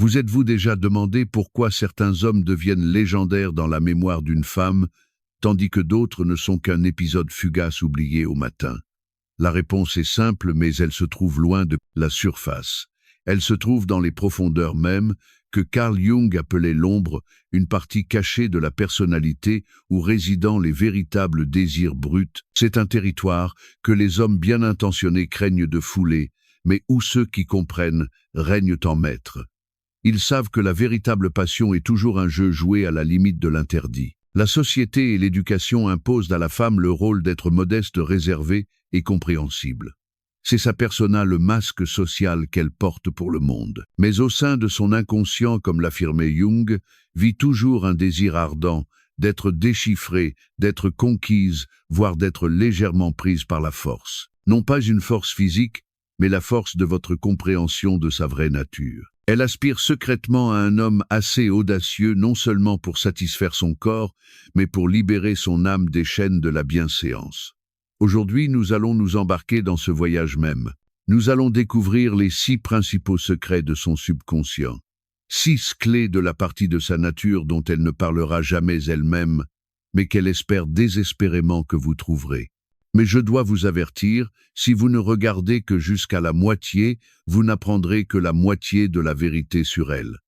Vous êtes-vous déjà demandé pourquoi certains hommes deviennent légendaires dans la mémoire d'une femme, tandis que d'autres ne sont qu'un épisode fugace oublié au matin? La réponse est simple, mais elle se trouve loin de la surface. Elle se trouve dans les profondeurs mêmes que Carl Jung appelait l'ombre, une partie cachée de la personnalité où résident les véritables désirs bruts. C'est un territoire que les hommes bien intentionnés craignent de fouler, mais où ceux qui comprennent règnent en maîtres. Ils savent que la véritable passion est toujours un jeu joué à la limite de l'interdit. La société et l'éducation imposent à la femme le rôle d'être modeste, réservée et compréhensible. C'est sa persona, le masque social qu'elle porte pour le monde. Mais au sein de son inconscient, comme l'affirmait Jung, vit toujours un désir ardent d'être déchiffrée, d'être conquise, voire d'être légèrement prise par la force. Non pas une force physique, mais la force de votre compréhension de sa vraie nature. Elle aspire secrètement à un homme assez audacieux, non seulement pour satisfaire son corps, mais pour libérer son âme des chaînes de la bienséance. Aujourd'hui, nous allons nous embarquer dans ce voyage même. Nous allons découvrir les 6 principaux secrets de son subconscient. 6 clés de la partie de sa nature dont elle ne parlera jamais elle-même, mais qu'elle espère désespérément que vous trouverez. Mais je dois vous avertir, si vous ne regardez que jusqu'à la moitié, vous n'apprendrez que la moitié de la vérité sur elle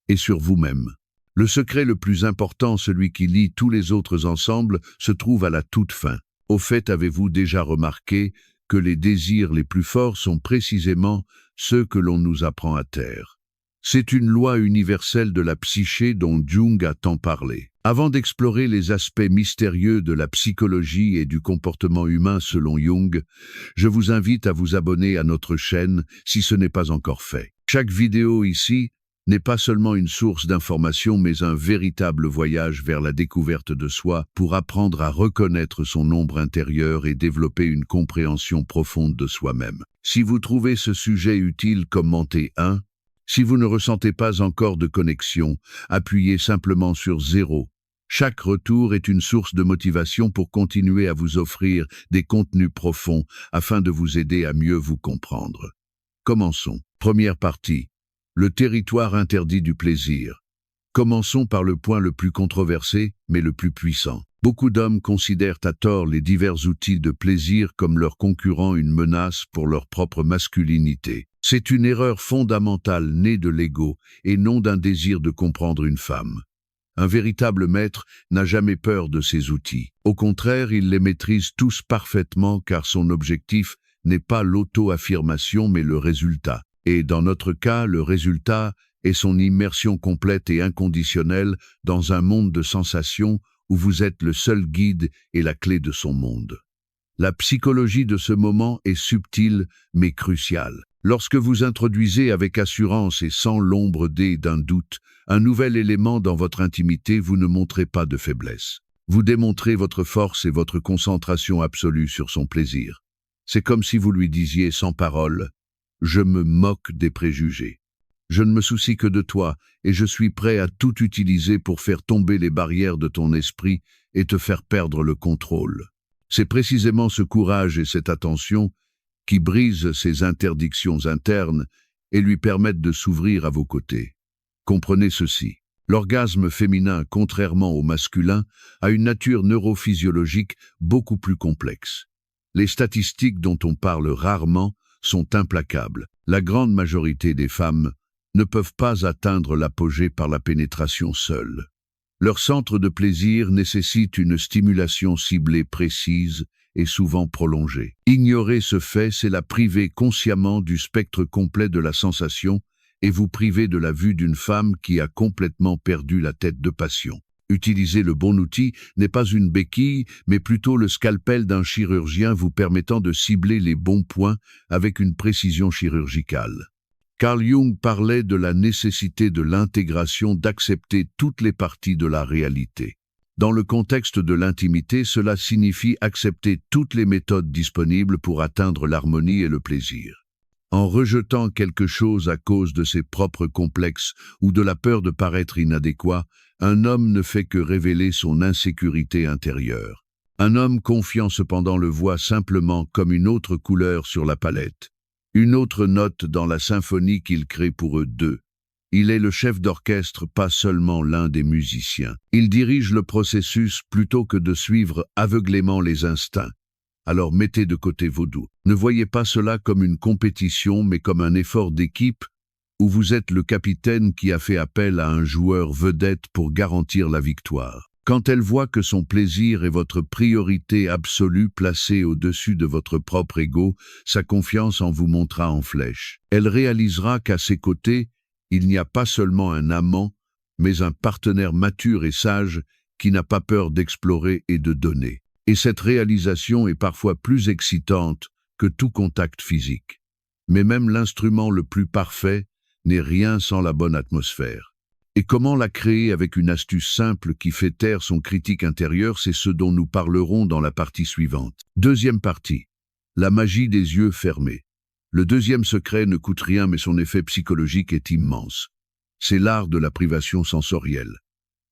et sur vous-même. Le secret le plus important, celui qui lie tous les autres ensemble, se trouve à la toute fin. Au fait, avez-vous déjà remarqué que les désirs les plus forts sont précisément ceux que l'on nous apprend à taire? C'est une loi universelle de la psyché dont Jung a tant parlé. Avant d'explorer les aspects mystérieux de la psychologie et du comportement humain selon Jung, je vous invite à vous abonner à notre chaîne si ce n'est pas encore fait. Chaque vidéo ici n'est pas seulement une source d'information, mais un véritable voyage vers la découverte de soi pour apprendre à reconnaître son ombre intérieure et développer une compréhension profonde de soi-même. Si vous trouvez ce sujet utile, commentez 1. Si vous ne ressentez pas encore de connexion, appuyez simplement sur 0. Chaque retour est une source de motivation pour continuer à vous offrir des contenus profonds afin de vous aider à mieux vous comprendre. Commençons. Première partie. Le territoire interdit du plaisir. Commençons par le point le plus controversé, mais le plus puissant. Beaucoup d'hommes considèrent à tort les divers outils de plaisir comme leur concurrent, une menace pour leur propre masculinité. C'est une erreur fondamentale née de l'ego et non d'un désir de comprendre une femme. Un véritable maître n'a jamais peur de ses outils. Au contraire, il les maîtrise tous parfaitement car son objectif n'est pas l'auto-affirmation mais le résultat. Et dans notre cas, le résultat est son immersion complète et inconditionnelle dans un monde de sensations où vous êtes le seul guide et la clé de son monde. La psychologie de ce moment est subtile mais cruciale. Lorsque vous introduisez avec assurance et sans l'ombre d'un doute un nouvel élément dans votre intimité, vous ne montrez pas de faiblesse. Vous démontrez votre force et votre concentration absolue sur son plaisir. C'est comme si vous lui disiez sans parole « Je me moque des préjugés. Je ne me soucie que de toi et je suis prêt à tout utiliser pour faire tomber les barrières de ton esprit et te faire perdre le contrôle. » C'est précisément ce courage et cette attention qui brisent ses interdictions internes et lui permettent de s'ouvrir à vos côtés. Comprenez ceci. L'orgasme féminin, contrairement au masculin, a une nature neurophysiologique beaucoup plus complexe. Les statistiques dont on parle rarement sont implacables. La grande majorité des femmes ne peuvent pas atteindre l'apogée par la pénétration seule. Leur centre de plaisir nécessite une stimulation ciblée précise et souvent prolongée. Ignorer ce fait, c'est la priver consciemment du spectre complet de la sensation et vous priver de la vue d'une femme qui a complètement perdu la tête de passion. Utiliser le bon outil n'est pas une béquille, mais plutôt le scalpel d'un chirurgien vous permettant de cibler les bons points avec une précision chirurgicale. Carl Jung parlait de la nécessité de l'intégration, d'accepter toutes les parties de la réalité. Dans le contexte de l'intimité, cela signifie accepter toutes les méthodes disponibles pour atteindre l'harmonie et le plaisir. En rejetant quelque chose à cause de ses propres complexes ou de la peur de paraître inadéquat, un homme ne fait que révéler son insécurité intérieure. Un homme confiant cependant le voit simplement comme une autre couleur sur la palette, une autre note dans la symphonie qu'il crée pour eux deux. Il est le chef d'orchestre, pas seulement l'un des musiciens. Il dirige le processus plutôt que de suivre aveuglément les instincts. Alors mettez de côté vos doutes. Ne voyez pas cela comme une compétition, mais comme un effort d'équipe où vous êtes le capitaine qui a fait appel à un joueur vedette pour garantir la victoire. Quand elle voit que son plaisir est votre priorité absolue placée au-dessus de votre propre ego, sa confiance en vous montera en flèche. Elle réalisera qu'à ses côtés, il n'y a pas seulement un amant, mais un partenaire mature et sage qui n'a pas peur d'explorer et de donner. Et cette réalisation est parfois plus excitante que tout contact physique. Mais même l'instrument le plus parfait n'est rien sans la bonne atmosphère. Et comment la créer avec une astuce simple qui fait taire son critique intérieur, c'est ce dont nous parlerons dans la partie suivante. Deuxième partie, la magie des yeux fermés. Le deuxième secret ne coûte rien, mais son effet psychologique est immense. C'est l'art de la privation sensorielle.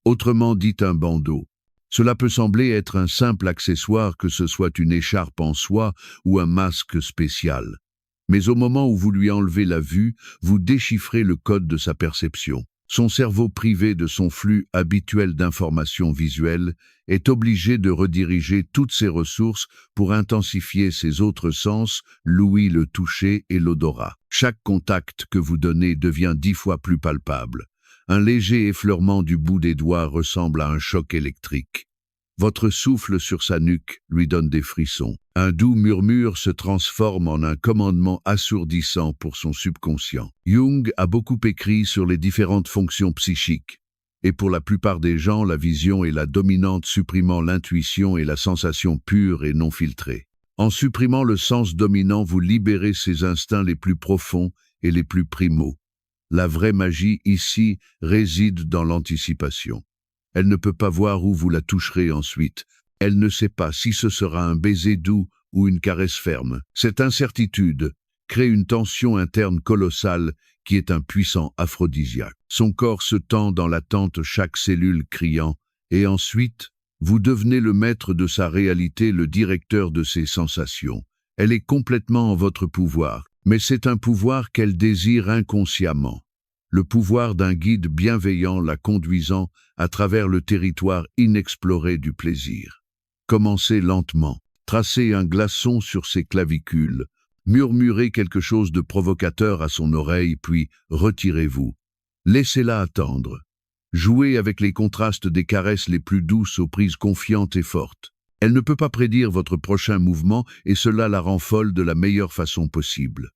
Autrement dit, un bandeau. Cela peut sembler être un simple accessoire, que ce soit une écharpe en soie ou un masque spécial. Mais au moment où vous lui enlevez la vue, vous déchiffrez le code de sa perception. Son cerveau, privé de son flux habituel d'informations visuelles, est obligé de rediriger toutes ses ressources pour intensifier ses autres sens, l'ouïe, le toucher et l'odorat. Chaque contact que vous donnez devient 10 fois plus palpable. Un léger effleurement du bout des doigts ressemble à un choc électrique. Votre souffle sur sa nuque lui donne des frissons. Un doux murmure se transforme en un commandement assourdissant pour son subconscient. Jung a beaucoup écrit sur les différentes fonctions psychiques. Et pour la plupart des gens, la vision est la dominante, supprimant l'intuition et la sensation pure et non filtrée. En supprimant le sens dominant, vous libérez ses instincts les plus profonds et les plus primaux. La vraie magie ici réside dans l'anticipation. Elle ne peut pas voir où vous la toucherez ensuite. Elle ne sait pas si ce sera un baiser doux ou une caresse ferme. Cette incertitude crée une tension interne colossale qui est un puissant aphrodisiaque. Son corps se tend dans l'attente, chaque cellule criant, et ensuite, vous devenez le maître de sa réalité, le directeur de ses sensations. Elle est complètement en votre pouvoir, mais c'est un pouvoir qu'elle désire inconsciemment. Le pouvoir d'un guide bienveillant la conduisant à travers le territoire inexploré du plaisir. Commencez lentement, tracez un glaçon sur ses clavicules, murmurez quelque chose de provocateur à son oreille, puis retirez-vous. Laissez-la attendre. Jouez avec les contrastes des caresses les plus douces aux prises confiantes et fortes. Elle ne peut pas prédire votre prochain mouvement et cela la rend folle de la meilleure façon possible.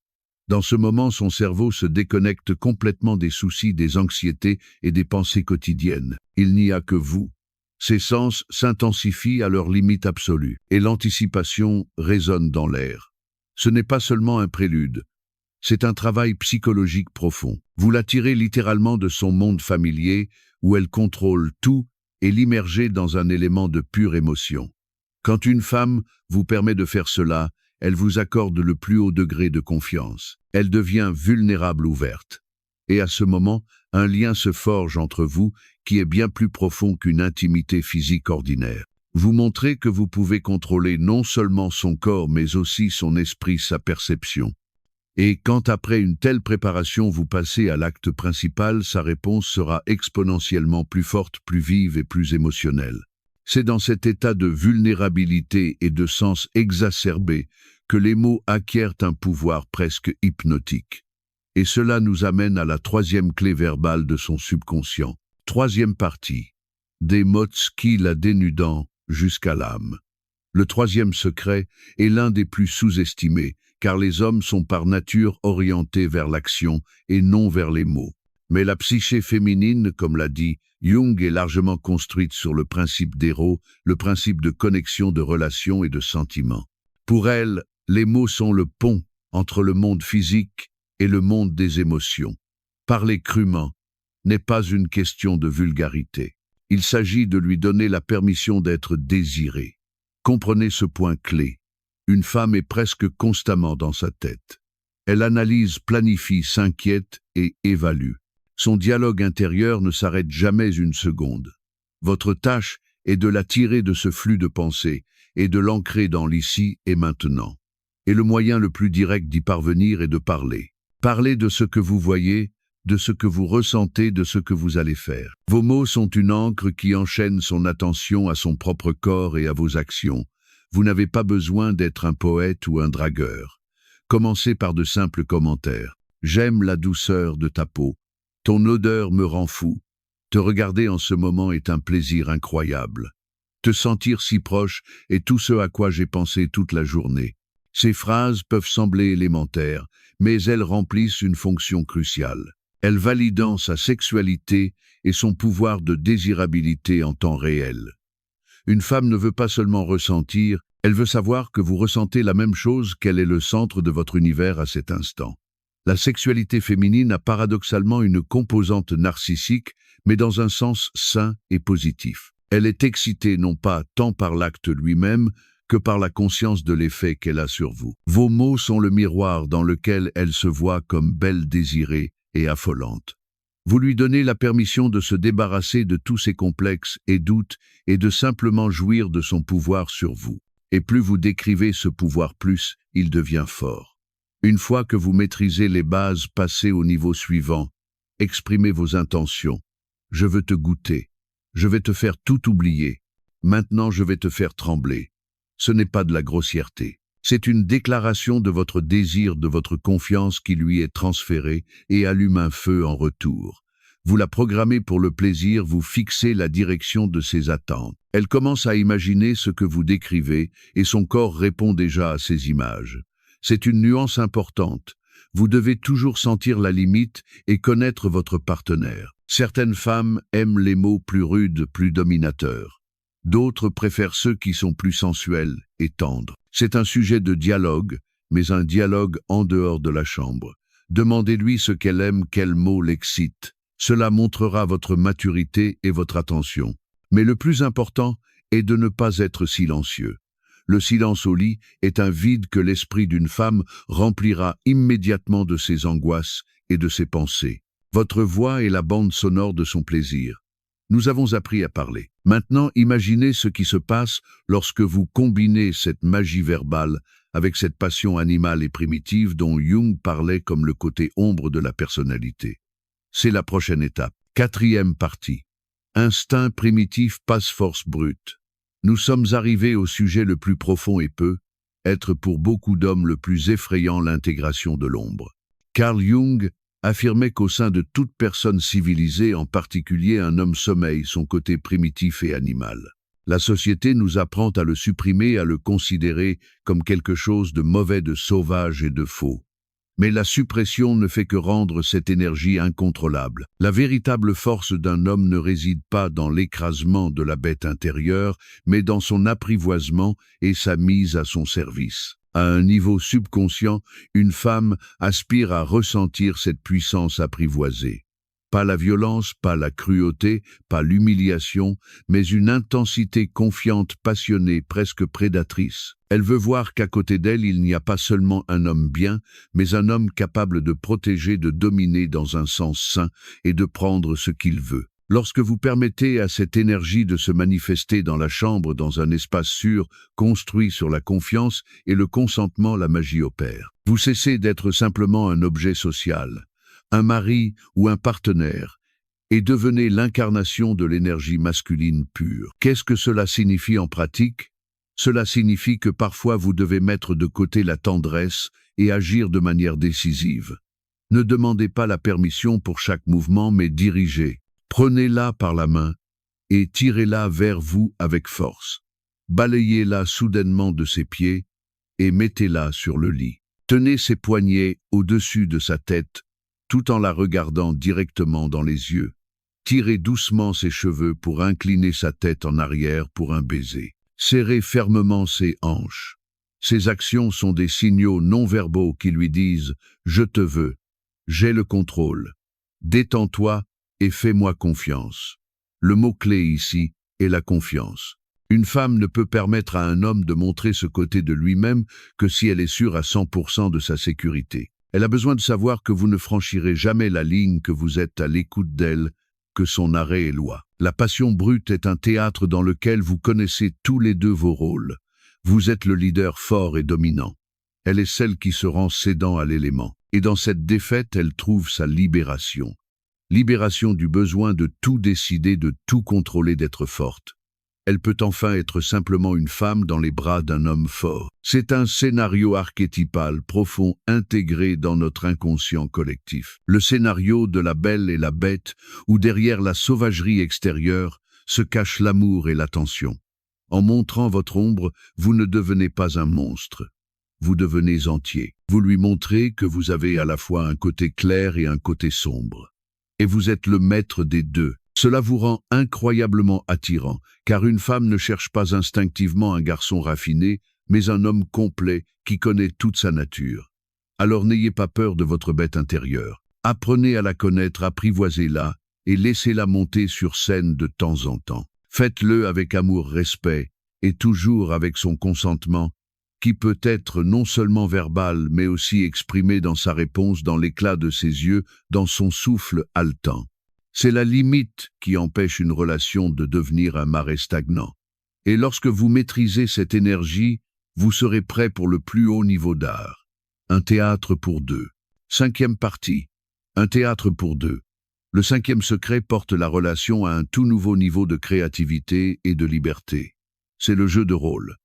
Dans ce moment, son cerveau se déconnecte complètement des soucis, des anxiétés et des pensées quotidiennes. Il n'y a que vous. Ses sens s'intensifient à leur limite absolue, et l'anticipation résonne dans l'air. Ce n'est pas seulement un prélude, c'est un travail psychologique profond. Vous l'attirez littéralement de son monde familier, où elle contrôle tout, et l'immergez dans un élément de pure émotion. Quand une femme vous permet de faire cela, elle vous accorde le plus haut degré de confiance. Elle devient vulnérable, ouverte. Et à ce moment, un lien se forge entre vous qui est bien plus profond qu'une intimité physique ordinaire. Vous montrez que vous pouvez contrôler non seulement son corps, mais aussi son esprit, sa perception. Et quand après une telle préparation vous passez à l'acte principal, sa réponse sera exponentiellement plus forte, plus vive et plus émotionnelle. C'est dans cet état de vulnérabilité et de sens exacerbé que les mots acquièrent un pouvoir presque hypnotique. Et cela nous amène à la troisième clé verbale de son subconscient. Troisième partie. Des mots qui la dénudant jusqu'à l'âme. Le troisième secret est l'un des plus sous-estimés, car les hommes sont par nature orientés vers l'action et non vers les mots. Mais la psyché féminine, comme l'a dit Jung, est largement construite sur le principe d'éros, le principe de connexion, de relations et de sentiments. Pour elle, les mots sont le pont entre le monde physique et le monde des émotions. Parler crûment n'est pas une question de vulgarité. Il s'agit de lui donner la permission d'être désirée. Comprenez ce point clé. Une femme est presque constamment dans sa tête. Elle analyse, planifie, s'inquiète et évalue. Son dialogue intérieur ne s'arrête jamais une seconde. Votre tâche est de la tirer de ce flux de pensée et de l'ancrer dans l'ici et maintenant. Et le moyen le plus direct d'y parvenir est de parler. Parler de ce que vous voyez, de ce que vous ressentez, de ce que vous allez faire. Vos mots sont une encre qui enchaîne son attention à son propre corps et à vos actions. Vous n'avez pas besoin d'être un poète ou un dragueur. Commencez par de simples commentaires. J'aime la douceur de ta peau. Ton odeur me rend fou. Te regarder en ce moment est un plaisir incroyable. Te sentir si proche est tout ce à quoi j'ai pensé toute la journée. Ces phrases peuvent sembler élémentaires, mais elles remplissent une fonction cruciale. Elles valident sa sexualité et son pouvoir de désirabilité en temps réel. Une femme ne veut pas seulement ressentir, elle veut savoir que vous ressentez la même chose, qu'elle est le centre de votre univers à cet instant. La sexualité féminine a paradoxalement une composante narcissique, mais dans un sens sain et positif. Elle est excitée non pas tant par l'acte lui-même, que par la conscience de l'effet qu'elle a sur vous. Vos mots sont le miroir dans lequel elle se voit comme belle, désirée et affolante. Vous lui donnez la permission de se débarrasser de tous ses complexes et doutes et de simplement jouir de son pouvoir sur vous. Et plus vous décrivez ce pouvoir, plus il devient fort. Une fois que vous maîtrisez les bases, passez au niveau suivant. Exprimez vos intentions. Je veux te goûter. Je vais te faire tout oublier. Maintenant, je vais te faire trembler. Ce n'est pas de la grossièreté. C'est une déclaration de votre désir, de votre confiance qui lui est transférée et allume un feu en retour. Vous la programmez pour le plaisir, vous fixez la direction de ses attentes. Elle commence à imaginer ce que vous décrivez et son corps répond déjà à ces images. C'est une nuance importante. Vous devez toujours sentir la limite et connaître votre partenaire. Certaines femmes aiment les mots plus rudes, plus dominateurs. D'autres préfèrent ceux qui sont plus sensuels et tendres. C'est un sujet de dialogue, mais un dialogue en dehors de la chambre. Demandez-lui ce qu'elle aime, quels mots l'excitent. Cela montrera votre maturité et votre attention. Mais le plus important est de ne pas être silencieux. Le silence au lit est un vide que l'esprit d'une femme remplira immédiatement de ses angoisses et de ses pensées. Votre voix est la bande sonore de son plaisir. Nous avons appris à parler. Maintenant, imaginez ce qui se passe lorsque vous combinez cette magie verbale avec cette passion animale et primitive dont Jung parlait comme le côté ombre de la personnalité. C'est la prochaine étape. 4e partie. Instinct primitif passe force brute. Nous sommes arrivés au sujet le plus profond et peut être pour beaucoup d'hommes le plus effrayant, l'intégration de l'ombre. Carl Jung affirmait qu'au sein de toute personne civilisée, en particulier un homme, sommeille son côté primitif et animal. La société nous apprend à le supprimer, à le considérer comme quelque chose de mauvais, de sauvage et de faux. Mais la suppression ne fait que rendre cette énergie incontrôlable. La véritable force d'un homme ne réside pas dans l'écrasement de la bête intérieure, mais dans son apprivoisement et sa mise à son service. À un niveau subconscient, une femme aspire à ressentir cette puissance apprivoisée. Pas la violence, pas la cruauté, pas l'humiliation, mais une intensité confiante, passionnée, presque prédatrice. Elle veut voir qu'à côté d'elle, il n'y a pas seulement un homme bien, mais un homme capable de protéger, de dominer dans un sens sain et de prendre ce qu'il veut. Lorsque vous permettez à cette énergie de se manifester dans la chambre, dans un espace sûr, construit sur la confiance et le consentement, la magie opère. Vous cessez d'être simplement un objet social, un mari ou un partenaire, et devenez l'incarnation de l'énergie masculine pure. Qu'est-ce que cela signifie en pratique? Cela signifie que parfois vous devez mettre de côté la tendresse et agir de manière décisive. Ne demandez pas la permission pour chaque mouvement, mais dirigez. Prenez-la par la main et tirez-la vers vous avec force. Balayez-la soudainement de ses pieds et mettez-la sur le lit. Tenez ses poignets au-dessus de sa tête, tout en la regardant directement dans les yeux. Tirez doucement ses cheveux pour incliner sa tête en arrière pour un baiser. Serrez fermement ses hanches. Ces actions sont des signaux non-verbaux qui lui disent « Je te veux, j'ai le contrôle, détends-toi et fais-moi confiance ». Le mot-clé ici est la confiance. Une femme ne peut permettre à un homme de montrer ce côté de lui-même que si elle est sûre à 100% de sa sécurité. Elle a besoin de savoir que vous ne franchirez jamais la ligne, que vous êtes à l'écoute d'elle, que son arrêt est loi. La passion brute est un théâtre dans lequel vous connaissez tous les deux vos rôles. Vous êtes le leader fort et dominant. Elle est celle qui se rend cédant à l'élément. Et dans cette défaite, elle trouve sa libération. Libération du besoin de tout décider, de tout contrôler, d'être forte. Elle peut enfin être simplement une femme dans les bras d'un homme fort. C'est un scénario archétypal profond intégré dans notre inconscient collectif. Le scénario de la belle et la bête, où derrière la sauvagerie extérieure se cachent l'amour et l'attention. En montrant votre ombre, vous ne devenez pas un monstre. Vous devenez entier. Vous lui montrez que vous avez à la fois un côté clair et un côté sombre. Et vous êtes le maître des deux. Cela vous rend incroyablement attirant, car une femme ne cherche pas instinctivement un garçon raffiné, mais un homme complet qui connaît toute sa nature. Alors n'ayez pas peur de votre bête intérieure. Apprenez à la connaître, apprivoisez-la, et laissez-la monter sur scène de temps en temps. Faites-le avec amour, respect, et toujours avec son consentement, qui peut être non seulement verbal, mais aussi exprimé dans sa réponse, dans l'éclat de ses yeux, dans son souffle haletant. C'est la limite qui empêche une relation de devenir un marais stagnant. Et lorsque vous maîtrisez cette énergie, vous serez prêt pour le plus haut niveau d'art. Un théâtre pour deux. 5e partie. Un théâtre pour deux. Le 5e secret porte la relation à un tout nouveau niveau de créativité et de liberté. C'est le jeu de rôle.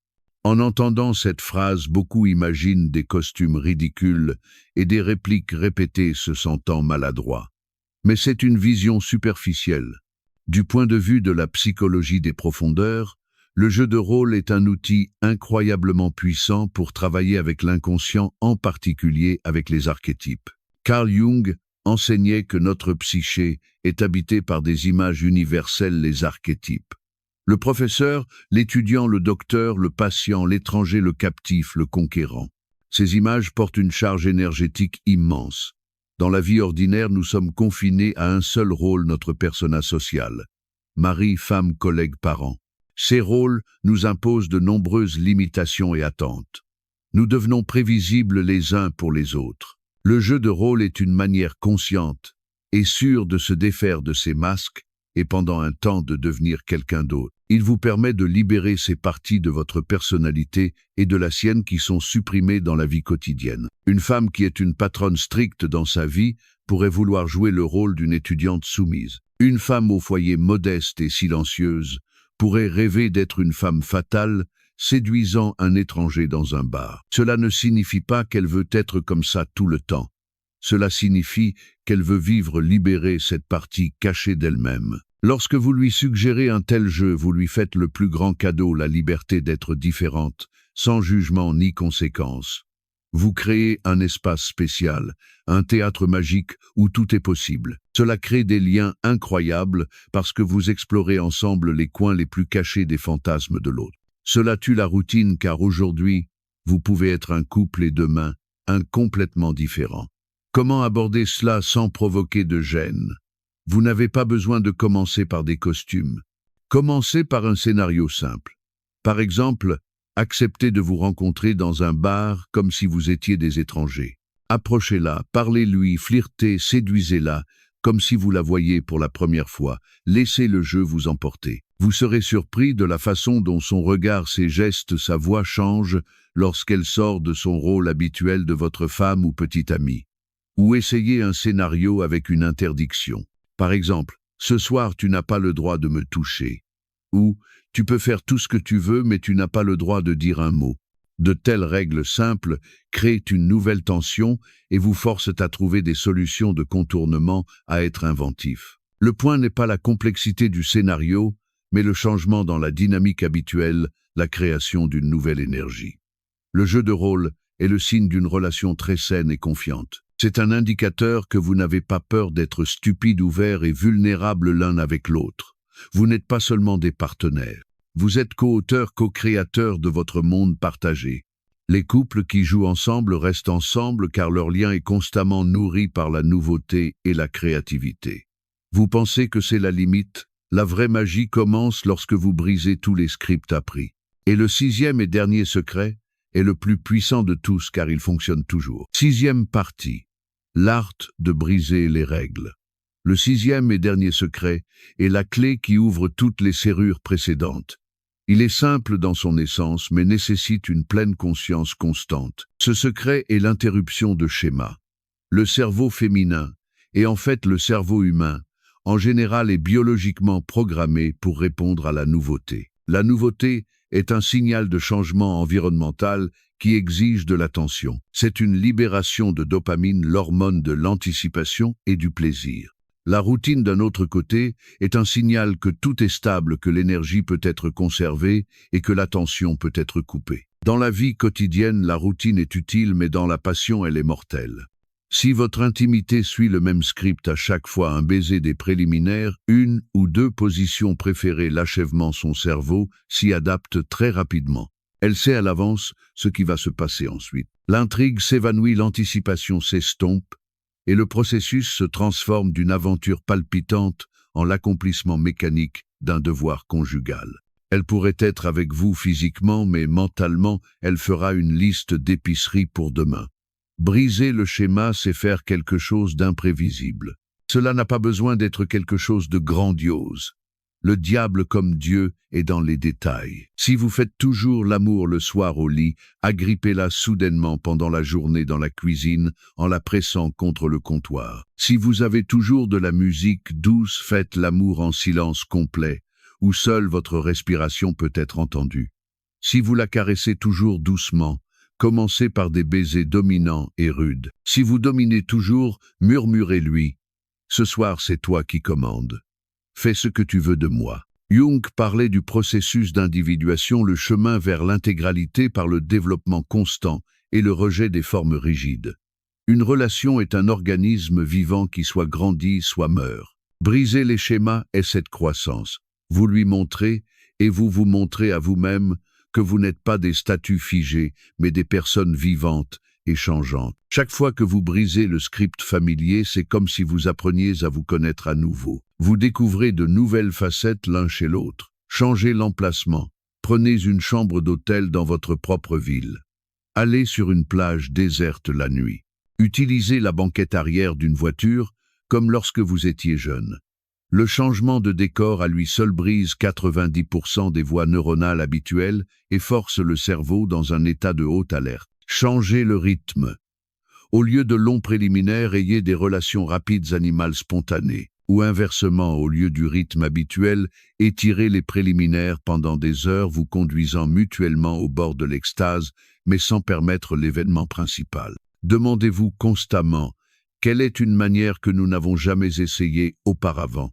En entendant cette phrase, beaucoup imaginent des costumes ridicules et des répliques répétées se sentant maladroits. Mais c'est une vision superficielle. Du point de vue de la psychologie des profondeurs, le jeu de rôle est un outil incroyablement puissant pour travailler avec l'inconscient, en particulier avec les archétypes. Carl Jung enseignait que notre psyché est habitée par des images universelles, les archétypes. Le professeur, l'étudiant, le docteur, le patient, l'étranger, le captif, le conquérant. Ces images portent une charge énergétique immense. Dans la vie ordinaire, nous sommes confinés à un seul rôle, notre persona social. Mari, femme, collègue, parent. Ces rôles nous imposent de nombreuses limitations et attentes. Nous devenons prévisibles les uns pour les autres. Le jeu de rôle est une manière consciente et sûre de se défaire de ces masques et pendant un temps de devenir quelqu'un d'autre. Il vous permet de libérer ces parties de votre personnalité et de la sienne qui sont supprimées dans la vie quotidienne. Une femme qui est une patronne stricte dans sa vie pourrait vouloir jouer le rôle d'une étudiante soumise. Une femme au foyer modeste et silencieuse pourrait rêver d'être une femme fatale, séduisant un étranger dans un bar. Cela ne signifie pas qu'elle veut être comme ça tout le temps. Cela signifie qu'elle veut vivre libérée cette partie cachée d'elle-même. Lorsque vous lui suggérez un tel jeu, vous lui faites le plus grand cadeau, la liberté d'être différente, sans jugement ni conséquence. Vous créez un espace spécial, un théâtre magique où tout est possible. Cela crée des liens incroyables parce que vous explorez ensemble les coins les plus cachés des fantasmes de l'autre. Cela tue la routine car aujourd'hui, vous pouvez être un couple et demain, un complètement différent. Comment aborder cela sans provoquer de gêne ? Vous n'avez pas besoin de commencer par des costumes. Commencez par un scénario simple. Par exemple, acceptez de vous rencontrer dans un bar comme si vous étiez des étrangers. Approchez-la, parlez-lui, flirtez, séduisez-la, comme si vous la voyiez pour la première fois. Laissez le jeu vous emporter. Vous serez surpris de la façon dont son regard, ses gestes, sa voix changent lorsqu'elle sort de son rôle habituel de votre femme ou petite amie. Ou essayez un scénario avec une interdiction. Par exemple, « Ce soir, tu n'as pas le droit de me toucher » ou « Tu peux faire tout ce que tu veux, mais tu n'as pas le droit de dire un mot ». De telles règles simples créent une nouvelle tension et vous forcent à trouver des solutions de contournement, à être inventif. Le point n'est pas la complexité du scénario, mais le changement dans la dynamique habituelle, la création d'une nouvelle énergie. Le jeu de rôle est le signe d'une relation très saine et confiante. C'est un indicateur que vous n'avez pas peur d'être stupide, ouvert et vulnérable l'un avec l'autre. Vous n'êtes pas seulement des partenaires. Vous êtes co-auteurs, co-créateurs de votre monde partagé. Les couples qui jouent ensemble restent ensemble car leur lien est constamment nourri par la nouveauté et la créativité. Vous pensez que c'est la limite? La vraie magie commence lorsque vous brisez tous les scripts appris. Et le 6e et dernier secret est le plus puissant de tous car il fonctionne toujours. 6e partie. L'art de briser les règles. Le 6e et dernier secret est la clé qui ouvre toutes les serrures précédentes. Il est simple dans son essence, mais nécessite une pleine conscience constante. Ce secret est l'interruption de schéma. Le cerveau féminin, et en fait le cerveau humain, en général est biologiquement programmé pour répondre à la nouveauté. La nouveauté est un signal de changement environnemental qui exige de l'attention. C'est une libération de dopamine, l'hormone de l'anticipation et du plaisir. La routine, d'un autre côté, est un signal que tout est stable, que l'énergie peut être conservée et que l'attention peut être coupée. Dans la vie quotidienne, la routine est utile, mais dans la passion, elle est mortelle. Si votre intimité suit le même script à chaque fois, un baiser des préliminaires, une ou deux positions préférées, l'achèvement, son cerveau s'y adapte très rapidement. Elle sait à l'avance ce qui va se passer ensuite. L'intrigue s'évanouit, l'anticipation s'estompe, et le processus se transforme d'une aventure palpitante en l'accomplissement mécanique d'un devoir conjugal. Elle pourrait être avec vous physiquement, mais mentalement, elle fera une liste d'épiceries pour demain. Briser le schéma, c'est faire quelque chose d'imprévisible. Cela n'a pas besoin d'être quelque chose de grandiose. Le diable comme Dieu est dans les détails. Si vous faites toujours l'amour le soir au lit, agrippez-la soudainement pendant la journée dans la cuisine en la pressant contre le comptoir. Si vous avez toujours de la musique douce, faites l'amour en silence complet, où seule votre respiration peut être entendue. Si vous la caressez toujours doucement, commencez par des baisers dominants et rudes. Si vous dominez toujours, murmurez-lui « Ce soir, c'est toi qui commandes. Fais ce que tu veux de moi. » Jung parlait du processus d'individuation, le chemin vers l'intégralité par le développement constant et le rejet des formes rigides. Une relation est un organisme vivant qui soit grandit, soit meurt. Briser les schémas est cette croissance. Vous lui montrez, et vous vous montrez à vous-même, que vous n'êtes pas des statues figées, mais des personnes vivantes et changeantes. Chaque fois que vous brisez le script familier, c'est comme si vous appreniez à vous connaître à nouveau. Vous découvrez de nouvelles facettes l'un chez l'autre. Changez l'emplacement. Prenez une chambre d'hôtel dans votre propre ville. Allez sur une plage déserte la nuit. Utilisez la banquette arrière d'une voiture comme lorsque vous étiez jeune. Le changement de décor à lui seul brise 90% des voies neuronales habituelles et force le cerveau dans un état de haute alerte. Changez le rythme. Au lieu de longs préliminaires, ayez des relations rapides animales spontanées. Ou inversement, au lieu du rythme habituel, étirez les préliminaires pendant des heures, vous conduisant mutuellement au bord de l'extase, mais sans permettre l'événement principal. Demandez-vous constamment quelle est une manière que nous n'avons jamais essayée auparavant.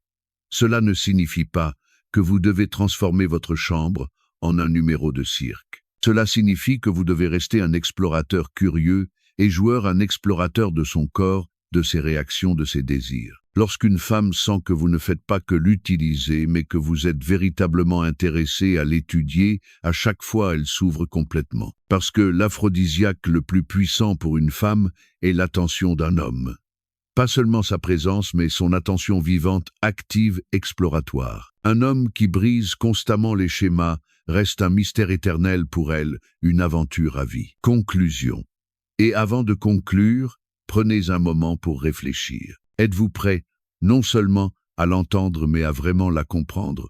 Cela ne signifie pas que vous devez transformer votre chambre en un numéro de cirque. Cela signifie que vous devez rester un explorateur curieux et joueur, un explorateur de son corps, de ses réactions, de ses désirs. Lorsqu'une femme sent que vous ne faites pas que l'utiliser, mais que vous êtes véritablement intéressé à l'étudier, à chaque fois elle s'ouvre complètement. Parce que l'aphrodisiaque le plus puissant pour une femme est l'attention d'un homme. Pas seulement sa présence, mais son attention vivante, active, exploratoire. Un homme qui brise constamment les schémas reste un mystère éternel pour elle, une aventure à vie. Conclusion. Et avant de conclure, prenez un moment pour réfléchir. Êtes-vous prêt, non seulement à l'entendre, mais à vraiment la comprendre?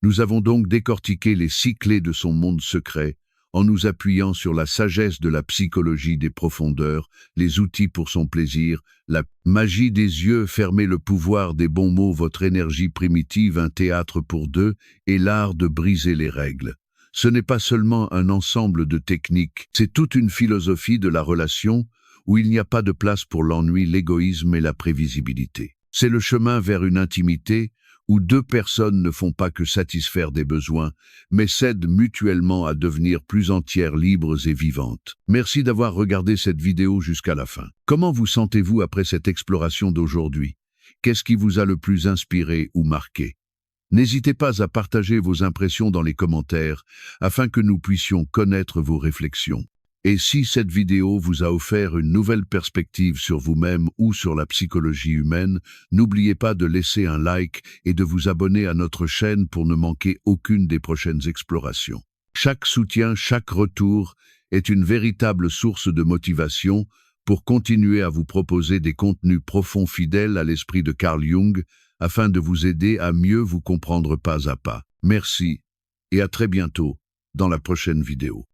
Nous avons donc décortiqué les 6 clés de son monde secret, en nous appuyant sur la sagesse de la psychologie des profondeurs, les outils pour son plaisir, la magie des yeux fermés, le pouvoir des bons mots, votre énergie primitive, un théâtre pour deux, et l'art de briser les règles. Ce n'est pas seulement un ensemble de techniques, c'est toute une philosophie de la relation où il n'y a pas de place pour l'ennui, l'égoïsme et la prévisibilité. C'est le chemin vers une intimité où 2 personnes ne font pas que satisfaire des besoins, mais s'aident mutuellement à devenir plus entières, libres et vivantes. Merci d'avoir regardé cette vidéo jusqu'à la fin. Comment vous sentez-vous après cette exploration d'aujourd'hui? Qu'est-ce qui vous a le plus inspiré ou marqué? N'hésitez pas à partager vos impressions dans les commentaires afin que nous puissions connaître vos réflexions. Et si cette vidéo vous a offert une nouvelle perspective sur vous-même ou sur la psychologie humaine, n'oubliez pas de laisser un like et de vous abonner à notre chaîne pour ne manquer aucune des prochaines explorations. Chaque soutien, chaque retour est une véritable source de motivation pour continuer à vous proposer des contenus profonds fidèles à l'esprit de Carl Jung afin de vous aider à mieux vous comprendre pas à pas. Merci et à très bientôt dans la prochaine vidéo.